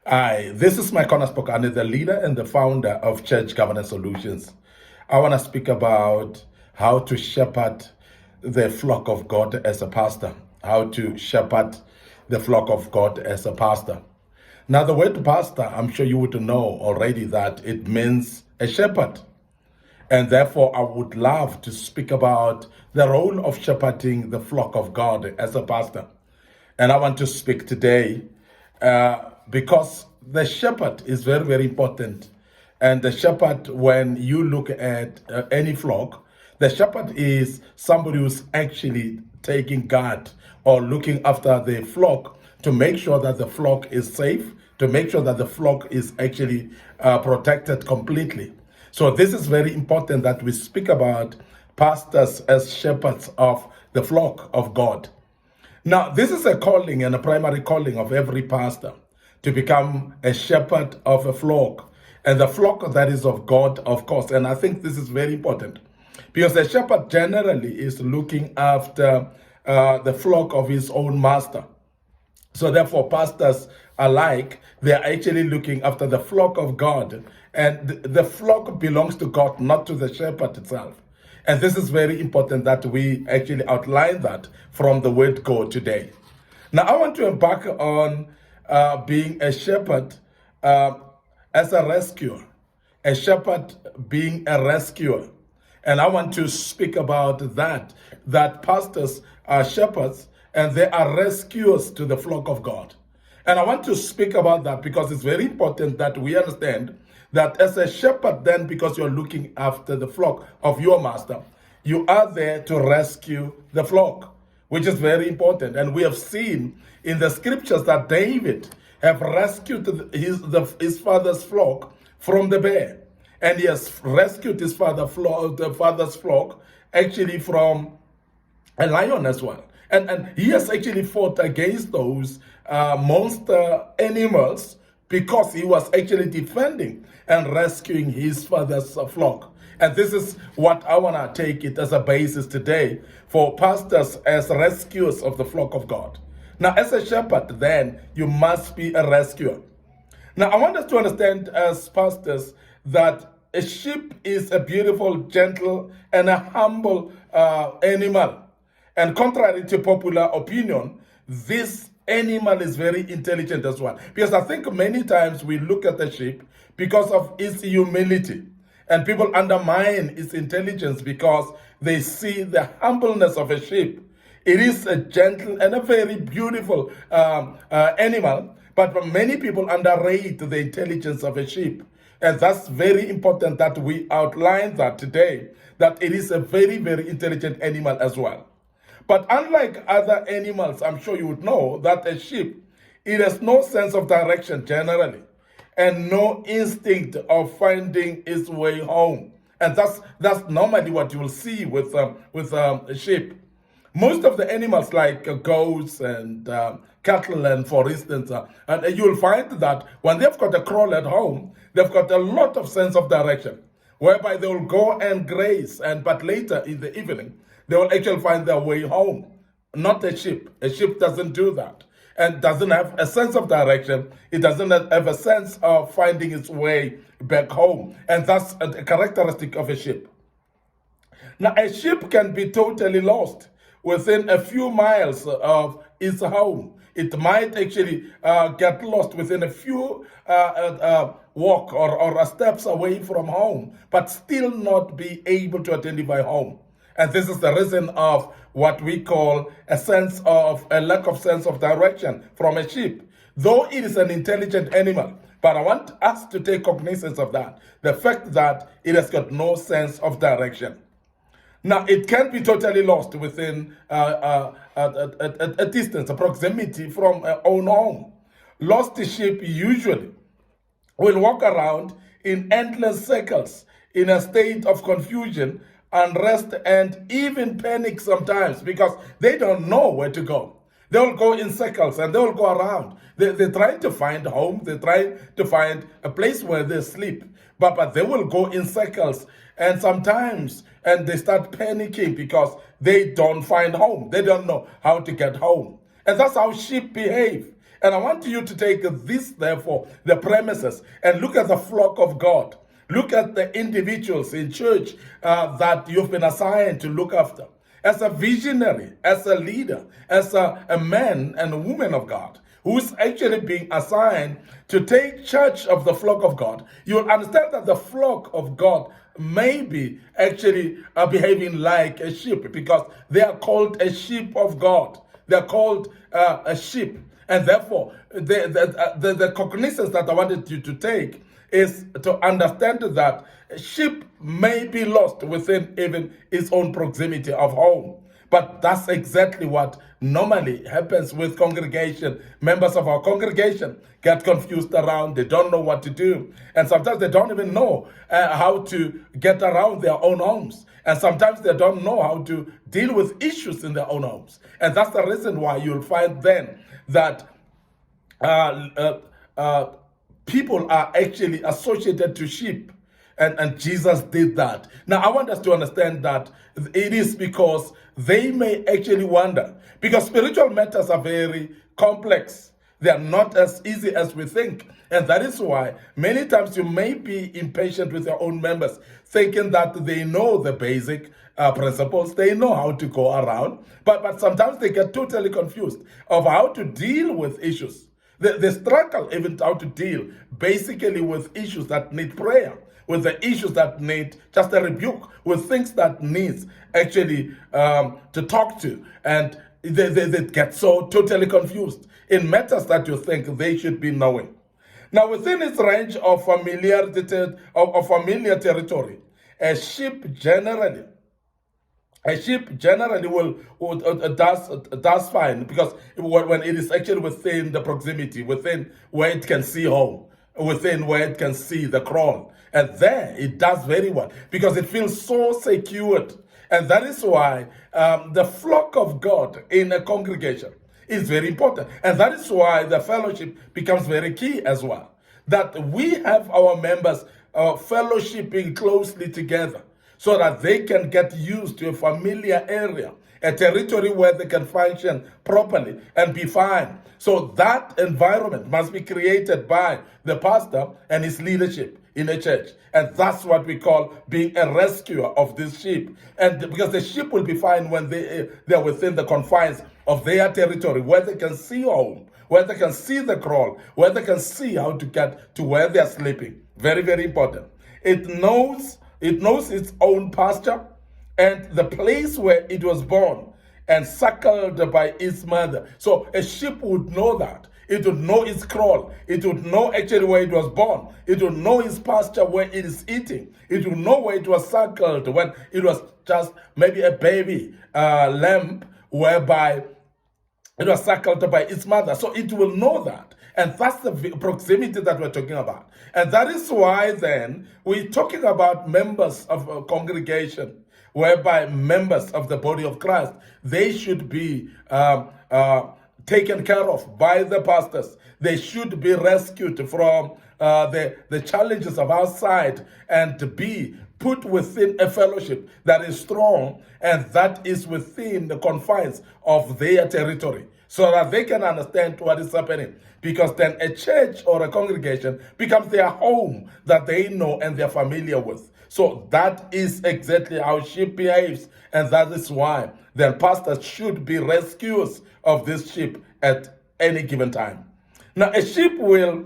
Hi, this is Micornus, Phokane, the leader and the founder of Church Governance Solutions. I want to speak about how to shepherd the flock of God as a pastor. How to shepherd the flock of God as a pastor. Now, the word pastor, I'm sure you would know already that it means a shepherd. And therefore, I would love to speak about the role of shepherding the flock of God as a pastor. And I want to speak today because the shepherd is very, very important. And the shepherd, when you look at any flock, the shepherd is somebody who's actually taking guard or looking after the flock to make sure that the flock is safe, to make sure that the flock is actually protected completely. So this is very important that we speak about pastors as shepherds of the flock of God. Now, this is a calling and a primary calling of every pastor to become a shepherd of a flock. And the flock that is of God, of course. And I think this is very important because a shepherd generally is looking after the flock of his own master. So therefore, pastors alike, they are actually looking after the flock of God. And the flock belongs to God, not to the shepherd itself. And this is very important that we actually outline that from the word go today. Now, I want to embark on being a shepherd as a rescuer, a shepherd being a rescuer. And I want to speak about that pastors are shepherds and they are rescuers to the flock of God. And I want to speak about that because it's very important that we understand that as a shepherd, then, because you're looking after the flock of your master, you are there to rescue the flock, which is very important. And we have seen in the scriptures that David have rescued his father's flock from the bear. And he has rescued the father's flock actually from a lion as well. And he has actually fought against those monster animals because he was actually defending and rescuing his father's flock. And this is what I want to take it as a basis today for pastors as rescuers of the flock of God. Now, as a shepherd, then, you must be a rescuer. Now, I want us to understand as pastors that a sheep is a beautiful, gentle, and a humble animal. And contrary to popular opinion, this animal is very intelligent as well. Because I think many times we look at the sheep because of its humility. And people undermine its intelligence because they see the humbleness of a sheep. It is a gentle and a very beautiful animal, but many people underrate the intelligence of a sheep. And that's very important that we outline that today, that it is a very, very intelligent animal as well. But unlike other animals, I'm sure you would know that a sheep, it has no sense of direction generally, and no instinct of finding its way home. And that's normally what you will see with a sheep. Most of the animals like goats and cattle, and for instance, and you'll find that when they've got a kraal at home, they've got a lot of sense of direction, whereby they will go and graze, but later in the evening, they will actually find their way home. Not a sheep. A sheep doesn't do that and doesn't have a sense of direction. It doesn't have a sense of finding its way back home. And that's a characteristic of a sheep. Now, a sheep can be totally lost within a few miles of its home. It might actually get lost within a few walk or steps away from home, but still not be able to identify home. And this is the reason of what we call a lack of sense of direction from a sheep. Though it is an intelligent animal, but I want us to take cognizance of that, the fact that it has got no sense of direction. Now, it can be totally lost within a distance, a proximity from our own home. Lost sheep usually will walk around in endless circles in a state of confusion, unrest, and even panic sometimes because they don't know where to go. They will go in circles and they will go around. They're trying to find home. They're trying to find a place where they sleep. But they will go in circles and sometimes and they start panicking because they don't find home. They don't know how to get home. And that's how sheep behave. And I want you to take this, therefore, the premises, and look at the flock of God. Look at the individuals in church that you've been assigned to look after. As a visionary, as a leader, as a man and a woman of God, who's actually being assigned to take charge of the flock of God, you'll understand that the flock of God may be actually behaving like a sheep, because they are called a sheep of God. They're called a sheep. And therefore, the cognizance that I wanted you to take is to understand that sheep may be lost within even its own proximity of home. But that's exactly what normally happens with congregation. Members of our congregation get confused around. They don't know what to do. And sometimes they don't even know how to get around their own homes. And sometimes they don't know how to deal with issues in their own homes. And that's the reason why you'll find then that people are actually associated to sheep. And Jesus did that. Now, I want us to understand that it is because they may actually wonder, because spiritual matters are very complex. They are not as easy as we think. And that is why many times you may be impatient with your own members, thinking that they know the basic principles, they know how to go around, but sometimes they get totally confused of how to deal with issues. They struggle even how to deal basically with issues that need prayer, with the issues that need just a rebuke, with things that needs actually to talk to. And they get so totally confused in matters that you think they should be knowing. Now, within its range of familiar territory, a sheep generally does fine, because when it is actually within the proximity, within where it can see home, within where it can see the crawl, and there it does very well because it feels so secured. And that is why the flock of God in a congregation is very important, and that is why the fellowship becomes very key as well, that we have our members fellowshipping closely together, so that they can get used to a familiar area, a territory where they can function properly and be fine. So that environment must be created by the pastor and his leadership in a church. And that's what we call being a rescuer of this sheep. And because the sheep will be fine when they're within the confines of their territory, where they can see home, where they can see the crawl, where they can see how to get to where they're sleeping. Very, very important. It knows its own pasture and the place where it was born and suckled by its mother. So a sheep would know that. It would know its crawl. It would know actually where it was born. It would know its pasture where it is eating. It would know where it was suckled when it was just maybe a baby lamb, whereby it was suckled by its mother. So it will know that. And that's the proximity that we're talking about. And that is why then we're talking about members of a congregation, whereby members of the body of Christ, they should be taken care of by the pastors. They should be rescued from the challenges of outside and to be put within a fellowship that is strong and that is within the confines of their territory, so that they can understand what is happening. Because then a church or a congregation becomes their home that they know and they're familiar with. So that is exactly how sheep behaves. And that is why then pastors should be rescuers of this sheep at any given time. Now, a sheep will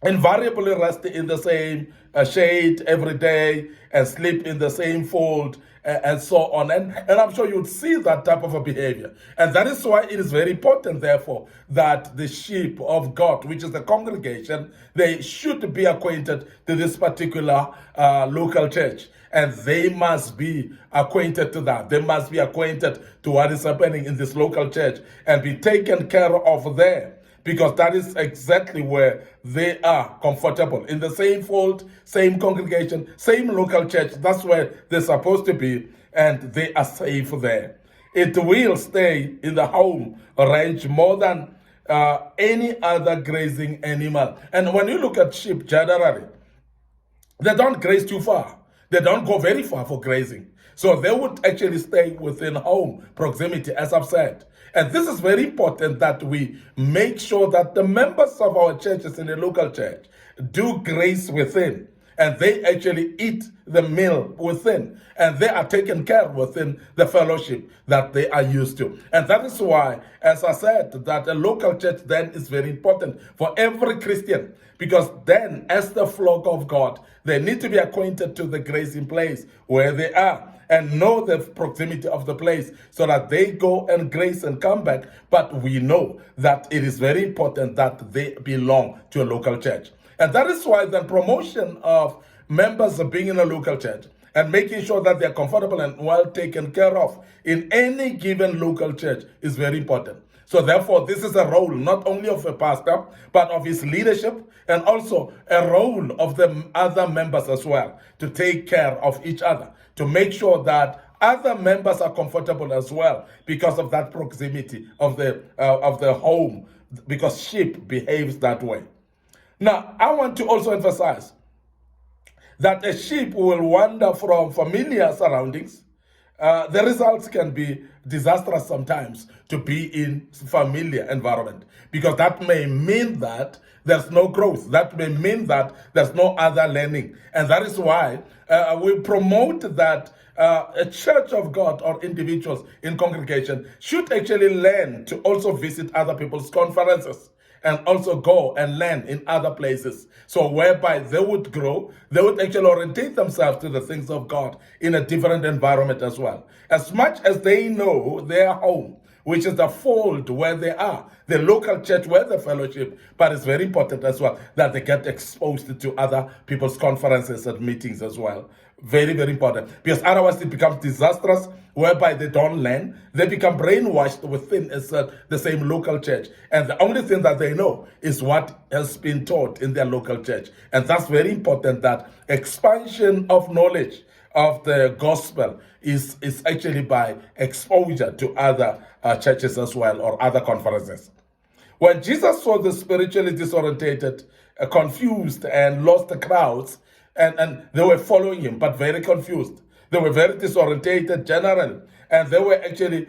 invariably rest in the same shade every day and sleep in the same fold and so on. And I'm sure you'd see that type of a behavior. And that is why it is very important, therefore, that the sheep of God, which is the congregation, they should be acquainted to this particular local church. And they must be acquainted to that. They must be acquainted to what is happening in this local church and be taken care of there. Because that is exactly where they are comfortable. In the same fold, same congregation, same local church. That's where they're supposed to be, and they are safe there. It will stay in the home range more than any other grazing animal. And when you look at sheep generally, they don't graze too far. They don't go very far for grazing. So they would actually stay within home proximity, as I've said. And this is very important that we make sure that the members of our churches in the local church do grace within, and they actually eat the meal within, and they are taken care of within the fellowship that they are used to. And that is why, as I said, that a local church then is very important for every Christian, because then, as the flock of God, they need to be acquainted to the grace in place where they are and know the proximity of the place so that they go and grace and come back. But we know that it is very important that they belong to a local church. And that is why the promotion of members of being in a local church and making sure that they're comfortable and well taken care of in any given local church is very important. So therefore, this is a role not only of a pastor, but of his leadership, and also a role of the other members as well, to take care of each other, to make sure that other members are comfortable as well because of that proximity of the home, because sheep behaves that way. Now, I want to also emphasize that a sheep will wander from familiar surroundings. The results can be disastrous sometimes to be in familiar environment, because that may mean that there's no growth. That may mean that there's no other learning. And that is why we promote that a church of God or individuals in congregation should actually learn to also visit other people's conferences and also go and learn in other places. So whereby they would grow, they would actually orientate themselves to the things of God in a different environment as well. As much as they know their home, which is the fold where they are, the local church where the fellowship, but it's very important as well that they get exposed to other people's conferences and meetings as well. Very, very important. Because otherwise it becomes disastrous, whereby they don't learn. They become brainwashed within the same local church. And the only thing that they know is what has been taught in their local church. And that's very important, that expansion of knowledge of the gospel is actually by exposure to other churches as well, or other conferences. When Jesus saw the spiritually disorientated, confused, and lost crowds, and they were following him, but very confused. They were very disorientated generally. And they were actually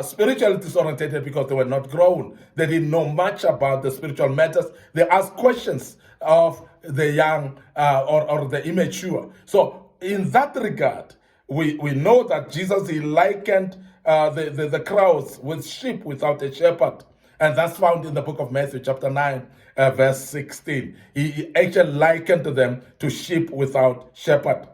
spiritually disorientated because they were not grown. They didn't know much about the spiritual matters. They asked questions of the young or the immature. So in that regard, we know that Jesus, he likened the crowds with sheep without a shepherd. And that's found in the book of Matthew, chapter 9, verse 16. He actually likened them to sheep without shepherd.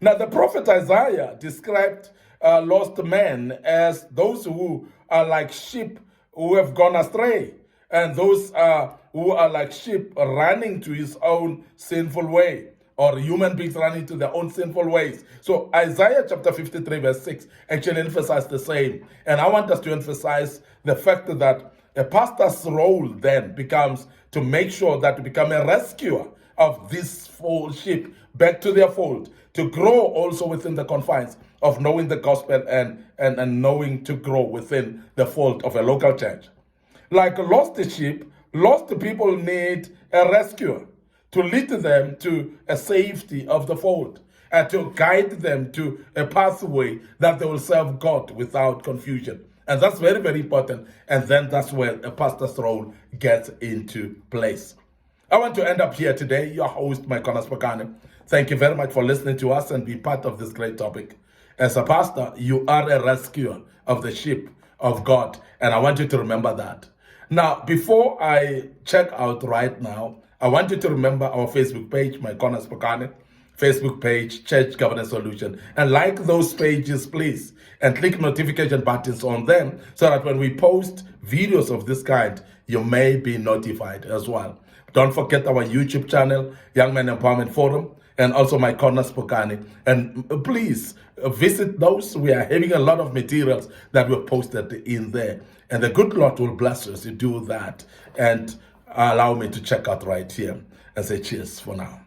Now, the prophet Isaiah described lost men as those who are like sheep who have gone astray, and those who are like sheep running to his own sinful way, or human beings running to their own sinful ways. So Isaiah chapter 53 verse 6 actually emphasizes the same. And I want us to emphasize the fact that a pastor's role then becomes to make sure that to become a rescuer of this sheep back to their fold, to grow also within the confines of knowing the gospel and knowing to grow within the fold of a local church. Like lost sheep, lost people need a rescuer to lead them to a safety of the fold, and to guide them to a pathway that they will serve God without confusion. And that's very, very important. And then that's where a pastor's role gets into place. I want to end up here today. Your host, Micornus Phokane. Thank you very much for listening to us and be part of this great topic. As a pastor, you are a rescuer of the sheep of God. And I want you to remember that. Now, before I check out right now, I want you to remember our Facebook page, Micornus Phokane, Facebook page, Church Governance Solution. And like those pages, please. And click notification buttons on them so that when we post videos of this kind, you may be notified as well. Don't forget our YouTube channel, Young Men Empowerment Forum, and also Micornus Phokane. And please visit those. We are having a lot of materials that we've posted in there. And the good Lord will bless us to do that. And allow me to check out right here and say cheers for now.